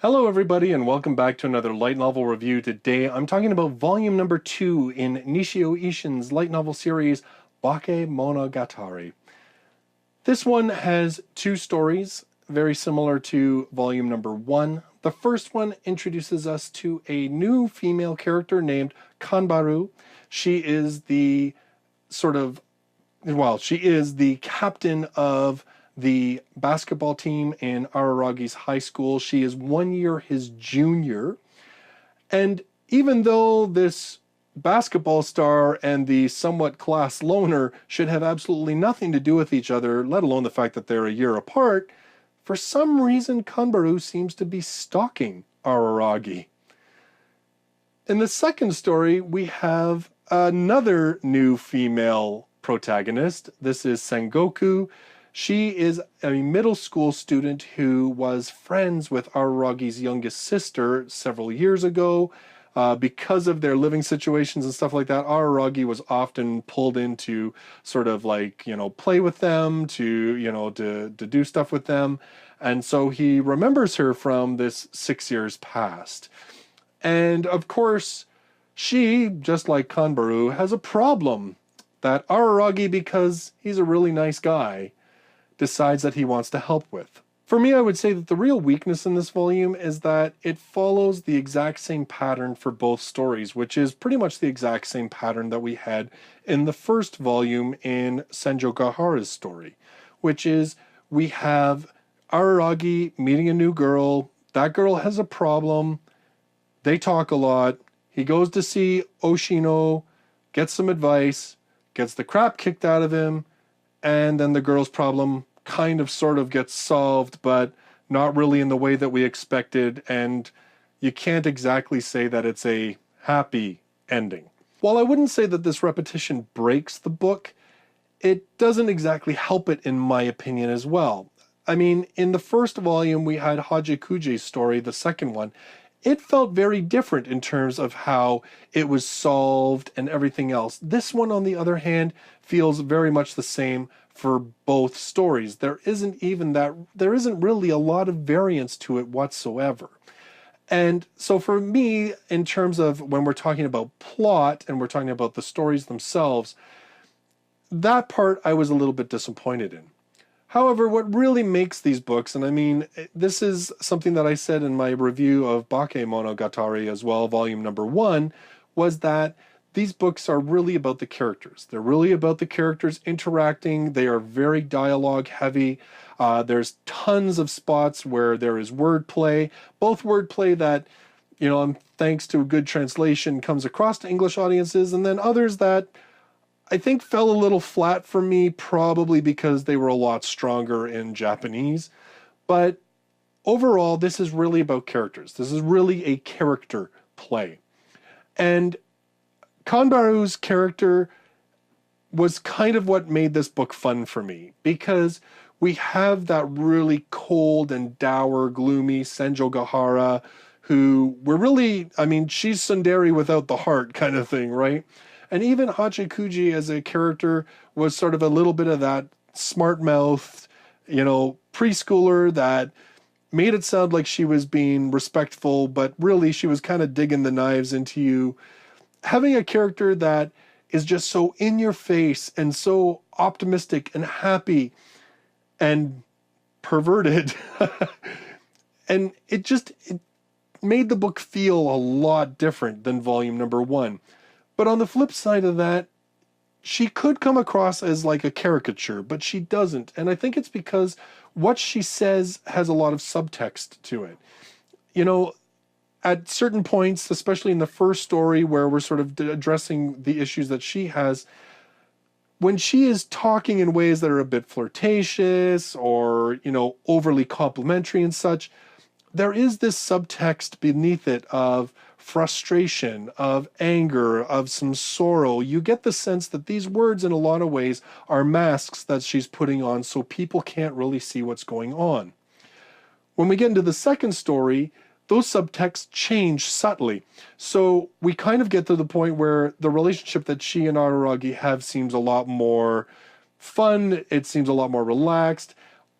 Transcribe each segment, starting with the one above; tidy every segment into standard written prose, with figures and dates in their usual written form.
Hello everybody and welcome back to another light novel review. Today I'm talking about volume number 2 in Nisio Isin's light novel series Bakemonogatari. This one has two stories very similar to volume number 1. The first one introduces us to a new female character named Kanbaru. She is the she is the captain of the basketball team in Araragi's high school. She is 1 year his junior. And even though this basketball star and the somewhat class loner should have absolutely nothing to do with each other, let alone the fact that they're a year apart, for some reason Kanbaru seems to be stalking Araragi. In the second story, we have another new female protagonist. This is Sangoku. She is a middle school student who was friends with Araragi's youngest sister several years ago. Because of their living situations and stuff like that, Araragi was often pulled in to sort of like, play with them, to do stuff with them. And so he remembers her from this 6 years past. And of course, she, just like Kanbaru, has a problem that Araragi, because he's a really nice guy, decides that he wants to help with. For me, I would say that the real weakness in this volume is that it follows the exact same pattern for both stories, which is pretty much the exact same pattern that we had in the first volume in Sangoku's story, which is we have Araragi meeting a new girl. That girl has a problem. They talk a lot. He goes to see Oshino, gets some advice, gets the crap kicked out of him, and then the girl's problem sort of gets solved, but not really in the way that we expected, and you can't exactly say that it's a happy ending. While I wouldn't say that this repetition breaks the book, it doesn't exactly help it in my opinion as well. I mean, in the first volume we had Hajikuji's story, the second one. It felt very different in terms of how it was solved and everything else. This one, on the other hand, feels very much the same for both stories. There isn't really a lot of variance to it whatsoever. And so for me, in terms of when we're talking about plot and we're talking about the stories themselves, that part I was a little bit disappointed in. However, what really makes these books, and I mean, this is something that I said in my review of Bakemonogatari as well, volume number 1, was that these books are really about the characters. They're really about the characters interacting. They are very dialogue heavy. There's tons of spots where there is wordplay, both wordplay that, thanks to a good translation, comes across to English audiences, and then others that I think fell a little flat for me, probably because they were a lot stronger in Japanese. But overall, this is really about characters. This is really a character play. And Kanbaru's character was kind of what made this book fun for me, because we have that really cold and dour, gloomy Sangoku, who she's tsundere without the heart kind of thing, right? And even Hachikuji as a character was sort of a little bit of that smart-mouthed, preschooler that made it sound like she was being respectful, but really she was kind of digging the knives into you. Having a character that is just so in your face and so optimistic and happy and perverted, and it made the book feel a lot different than volume number 1. But on the flip side of that, she could come across as like a caricature, but she doesn't. And I think it's because what she says has a lot of subtext to it. At certain points, especially in the first story where we're sort of addressing the issues that she has, when she is talking in ways that are a bit flirtatious or, overly complimentary and such, there is this subtext beneath it of frustration, of anger, of some sorrow. You get the sense that these words in a lot of ways are masks that she's putting on so people can't really see what's going on. When we get into the second story, those subtexts change subtly. So we kind of get to the point where the relationship that she and Araragi have seems a lot more fun. It seems a lot more relaxed.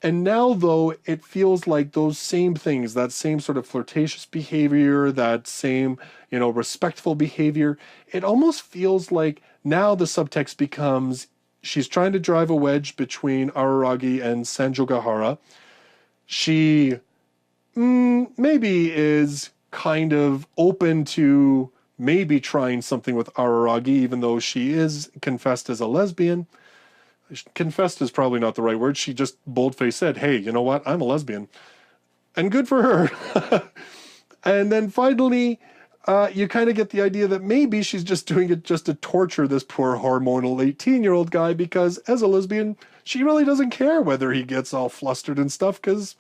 And now, though, it feels like those same things, that same sort of flirtatious behavior, that same, respectful behavior, it almost feels like now the subtext becomes she's trying to drive a wedge between Araragi and Sanjogahara. She maybe is kind of open to maybe trying something with Araragi, even though she is confessed as a lesbian. Confessed is probably not the right word. She just bold-faced said, hey, you know what? I'm a lesbian. And good for her. And then finally, you kind of get the idea that maybe she's just doing it just to torture this poor hormonal 18-year-old guy, because as a lesbian, she really doesn't care whether he gets all flustered and stuff, because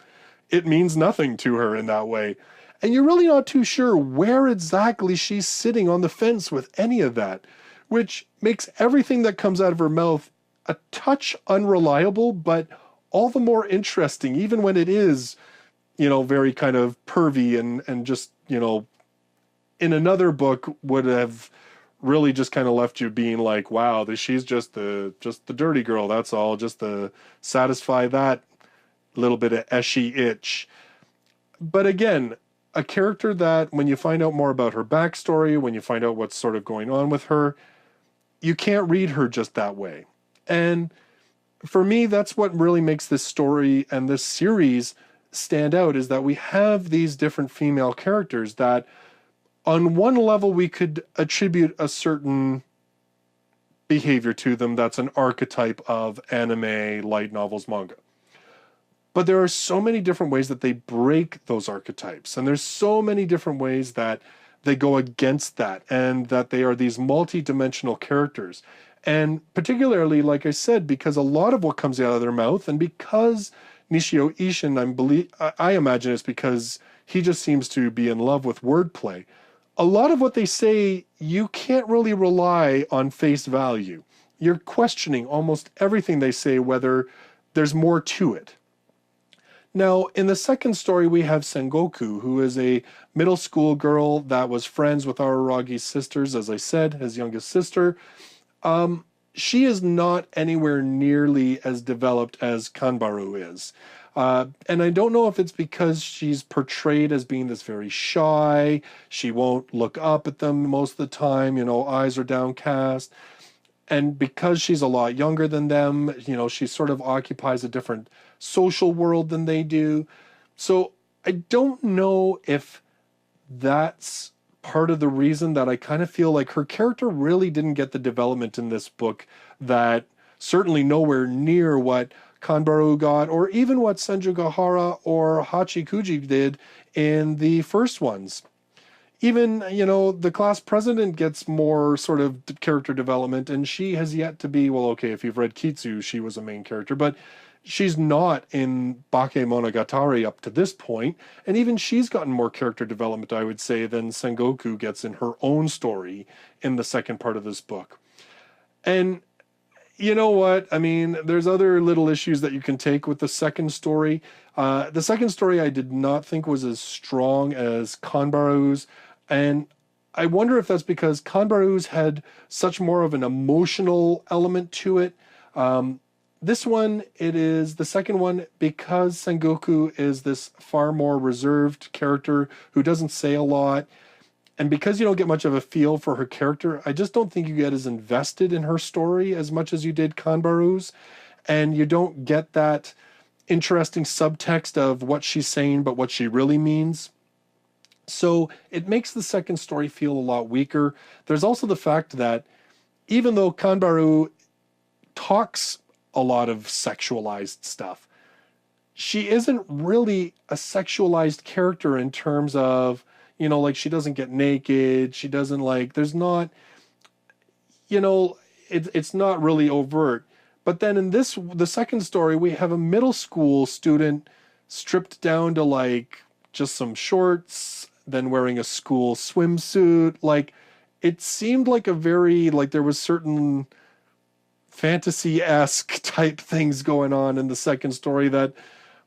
it means nothing to her in that way. And you're really not too sure where exactly she's sitting on the fence with any of that, which makes everything that comes out of her mouth a touch unreliable, but all the more interesting, even when it is, very kind of pervy and just, in another book would have really just kind of left you being like, wow, she's just the dirty girl. That's all, just to satisfy that little bit of eshy itch. But again, a character that when you find out more about her backstory, when you find out what's sort of going on with her, you can't read her just that way. And for me, that's what really makes this story and this series stand out, is that we have these different female characters that on one level we could attribute a certain behavior to them that's an archetype of anime, light novels, manga. But there are so many different ways that they break those archetypes, and there's so many different ways that they go against that, and that they are these multi-dimensional characters. And particularly, like I said, because a lot of what comes out of their mouth, and because Nisio Isin, I imagine it's because he just seems to be in love with wordplay. A lot of what they say, you can't really rely on face value. You're questioning almost everything they say, whether there's more to it. Now, in the second story, we have Sangoku, who is a middle school girl that was friends with Araragi's sisters, as I said, his youngest sister. She is not anywhere nearly as developed as Kanbaru is. And I don't know if it's because she's portrayed as being this very shy, she won't look up at them most of the time, eyes are downcast. And because she's a lot younger than them, she sort of occupies a different social world than they do. So I don't know if that's part of the reason that I kind of feel like her character really didn't get the development in this book, that certainly nowhere near what Kanbaru got, or even what Sanjogahara or Hachikuji did in the first ones. Even, the class president gets more sort of character development, and she has yet to be, well, okay, if you've read Kitsu, she was a main character, but she's not in Bakemonogatari up to this point, and even she's gotten more character development, I would say, than Sangoku gets in her own story in the second part of this book. And you know what? I mean, there's other little issues that you can take with the second story. The second story I did not think was as strong as Kanbaru's, and I wonder if that's because Kanbaru's had such more of an emotional element to it. This one, it is the second one, because Sangoku is this far more reserved character who doesn't say a lot, and because you don't get much of a feel for her character, I just don't think you get as invested in her story as much as you did Kanbaru's, and you don't get that interesting subtext of what she's saying but what she really means. So it makes the second story feel a lot weaker. There's also the fact that even though Kanbaru talks a lot of sexualized stuff, she isn't really a sexualized character in terms of, like she doesn't get naked, she doesn't there's not, it's not really overt. But then in the second story, we have a middle school student stripped down to just some shorts, then wearing a school swimsuit. It seemed like a very, there was certain fantasy-esque type things going on in the second story that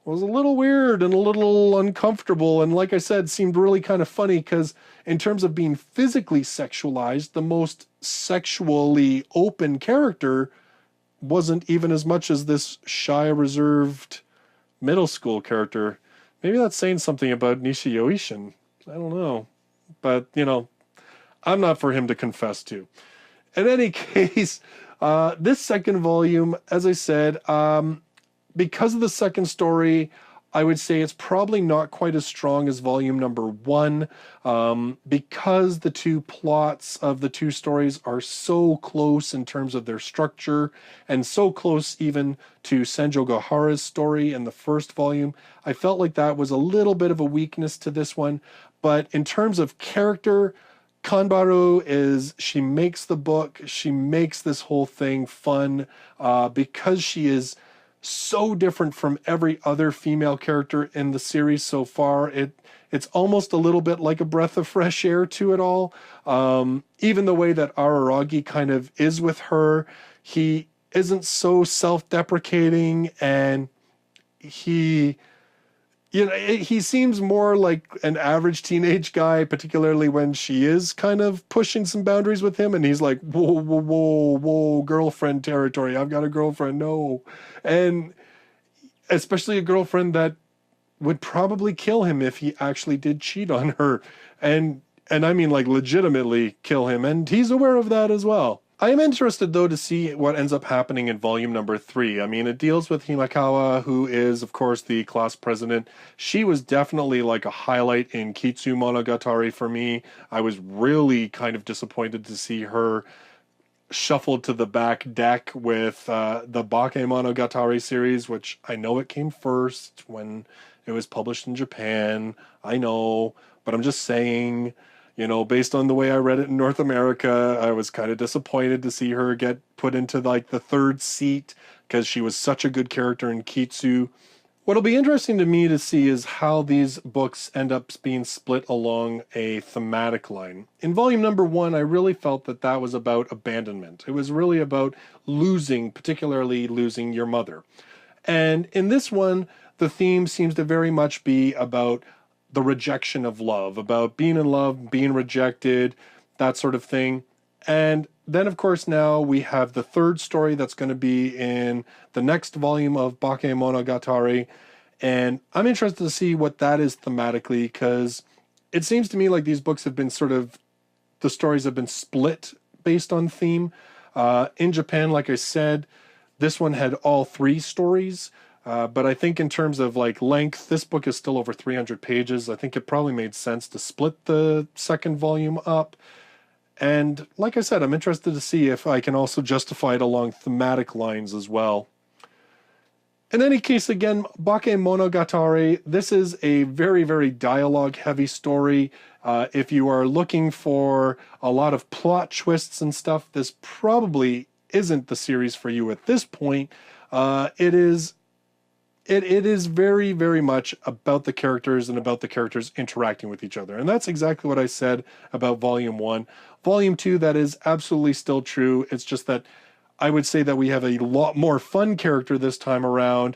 was a little weird and a little uncomfortable, and like I said, seemed really kind of funny, because in terms of being physically sexualized, the most sexually open character wasn't even as much as this shy, reserved middle school character. Maybe that's saying something about Nisio Isin. I don't know. But, you know, I'm not for him to confess to. In any case, this second volume, as I said, because of the second story, I would say it's probably not quite as strong as volume number 1, because the two plots of the two stories are so close in terms of their structure, and so close even to Senjo Gohara's story in the first volume. I felt like that was a little bit of a weakness to this one, but in terms of character, Kanbaru she makes the book, she makes this whole thing fun, because she is so different from every other female character in the series so far. It's almost a little bit like a breath of fresh air to it all. Even the way that Araragi kind of is with her, he isn't so self-deprecating, and he seems more like an average teenage guy, particularly when she is kind of pushing some boundaries with him, and he's like, whoa, whoa, whoa, whoa, girlfriend territory. I've got a girlfriend, no. And especially a girlfriend that would probably kill him if he actually did cheat on her. And I mean, like, legitimately kill him, and he's aware of that as well. I am interested, though, to see what ends up happening in volume number 3. I mean, it deals with Himekawa, who is, of course, the class president. She was definitely like a highlight in Kitsu Monogatari for me. I was really kind of disappointed to see her shuffled to the back deck with the Bakemonogatari series, which I know it came first when it was published in Japan. I know, but I'm just saying, you know, based on the way I read it in North America, I was kind of disappointed to see her get put into like the third seat because she was such a good character in Kitsu. What'll be interesting to me to see is how these books end up being split along a thematic line. In volume number 1, I really felt that that was about abandonment. It was really about losing, particularly losing your mother. And in this one, the theme seems to very much be about the rejection of love, about being in love, being rejected, that sort of thing. And then, of course, now we have the third story that's going to be in the next volume of Bakemonogatari. And I'm interested to see what that is thematically, because it seems to me like these books have been the stories have been split based on theme. In Japan, like I said, this one had all 3 stories. But I think in terms of like length, this book is still over 300 pages. I think it probably made sense to split the second volume up. And like I said, I'm interested to see if I can also justify it along thematic lines as well. In any case, again, Bakemonogatari, this is a very, very dialogue-heavy story. If you are looking for a lot of plot twists and stuff, this probably isn't the series for you at this point. It is very, very much about the characters and about the characters interacting with each other. And that's exactly what I said about Volume 1. Volume 2, that is absolutely still true. It's just that I would say that we have a lot more fun character this time around,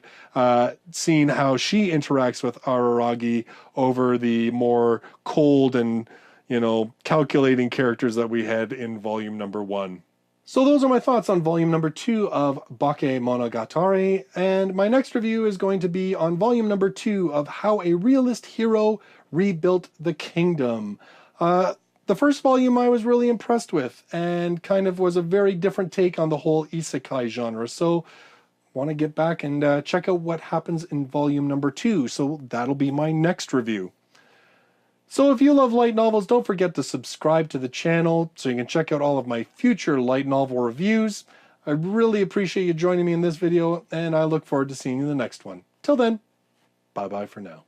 seeing how she interacts with Araragi over the more cold and, you know, calculating characters that we had in Volume number 1. So those are my thoughts on volume number 2 of Bakemonogatari, and my next review is going to be on volume number 2 of How a Realist Hero Rebuilt the Kingdom. The first volume I was really impressed with, and kind of was a very different take on the whole isekai genre, so want to get back and check out what happens in volume number 2, so that'll be my next review. So if you love light novels, don't forget to subscribe to the channel so you can check out all of my future light novel reviews. I really appreciate you joining me in this video, and I look forward to seeing you in the next one. Till then, bye-bye for now.